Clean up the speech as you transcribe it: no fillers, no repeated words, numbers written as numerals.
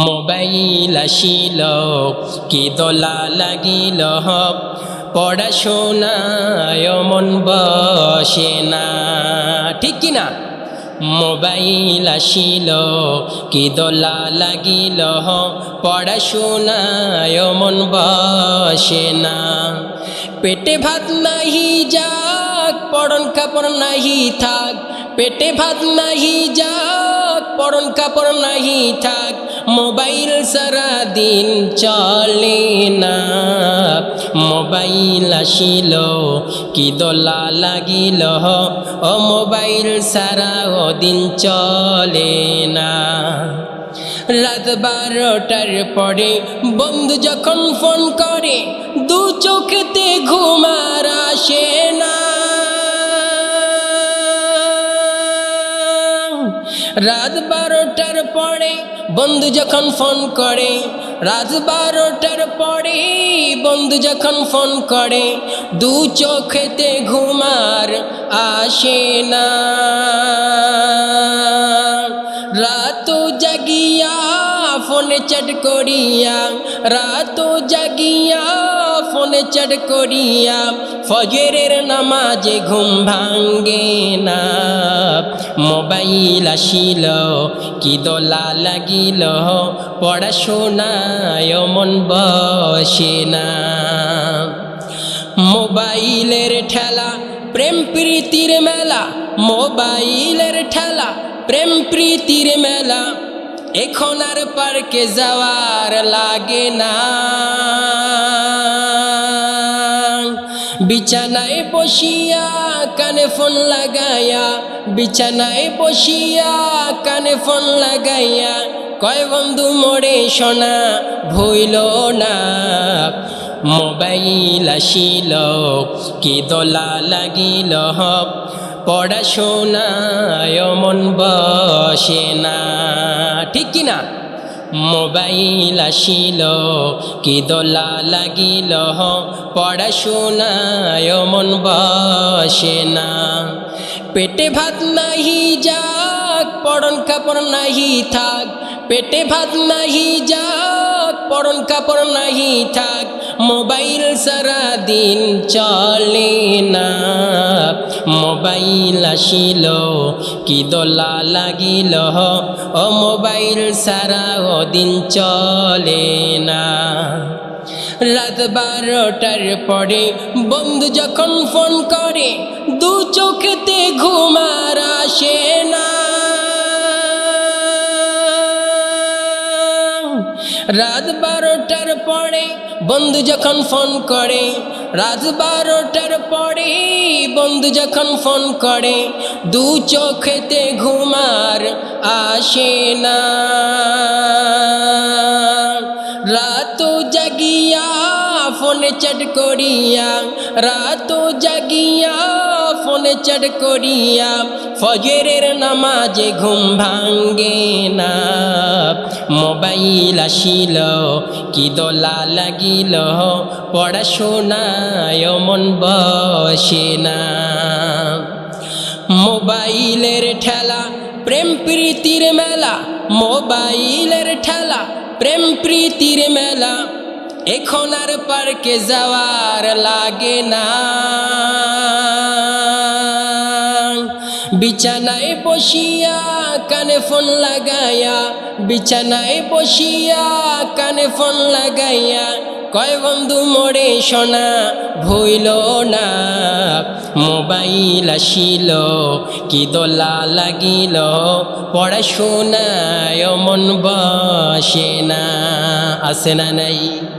Mobile আসিল কি দোলা লাগিল, পড়াশোনায় মন বসে না, ঠিক কিনা? মোবাইল আসিল কি দোলা লাগিল, পড়াশোনায় মন বসে না। পেটে ভাত নাহি যাক, পরন কাপড় নাহি থাক, পেটে ভাত নাহি যাক, পরন কাপড় নাহি থাক, মোবাইল সারা দিন চলে না। মোবাইল আসিল কি দোলা লাগিল, ও মোবাইল সারা দিন চলে না। রাত 12টার পরে বন্ধু যখন ফোন করে, দু চোখেতে ঘুম আর আসে না। রাত 12টার পরে বন্ধু যখন ফোন করে, রাত 12টার পরে বন্ধু যখন ফোন করে, দু চোখেতে ঘুম আর আসে না। রাত জাগিয়া ফোনে চ্যাট করিয়া, রাত জাগিয়া ফোনে চ্যাট করিয়া, ফজরের নামাজে ঘুম ভাঙ্গে না। মোবাইল আসিল কি দোলা লাগিল, পড়াশোনায় মন বসে না। মোবাইলের ঠেলা প্রেম প্রীতির মেলা, মোবাইলের ঠেলা প্রেম প্রীতির মেলা, এখন আর পার্কে যাওয়ার লাগে না। বিছানায় বসিয়া কানে ফোন লাগাইয়া, বিছানায় বসিয়া কানে ফোন লাগাইয়া, কয় বন্ধু মোরে সোনা ভইল না। মোবাইল আসিল কি দোলা লাগিল, পড়াশোনায় মন বসে না, ঠিক কিনা? মোবাইল আসিল কি দোলা লাগিল, পড়াশোনায় মন বসে না। পেটে ভাত নাহি যাক, পরন কাপড় নাহি থাক, পেটে ভাত নাহি যাক, পরন কাপড় নাহি থাক, মোবাইল সারা দিন চলে না। মোবাইল আসিল কি দোলা লাগিল, ও মোবাইল সারা দিন চলে না। রাত 12টার পরে বন্ধু যখন ফোন করে, দু চোখেতে ঘুম আর আসে না। রাত 12টার পরে বন্ধু যখন ফোন করে, রাত 12টার পরে বন্ধু যখন ফোন করে, দু চোখেতে ঘুম আর আসে না। রাত জাগিয়া ফোনে চ্যাট করিয়া, রাত জাগিয়া ফোনে চ্যাট করিয়া, ফজরের নামাজে ঘুম ভাঙ্গে না। মোবাইল আসিল কি দোলা লাগিল, পড়াশোনায় মন বসে না। মোবাইলের ঠেলা প্রেম প্রীতির মেলা, মোবাইলের ঠেলা প্রেম প্রীতির মেলা, এখন আর পার্কে যাওয়ার লাগে না। বিছানায় বসিয়া কানে ফোন লাগাইয়া, বিছানায় বসিয়া কানে ফোন লাগাইয়া, কয় বন্ধু মোরে সোনা ভইল না। মোবাইল আসিল কি দোলা লাগিল, পড়াশোনায় মন বসে না। আছে না নাই?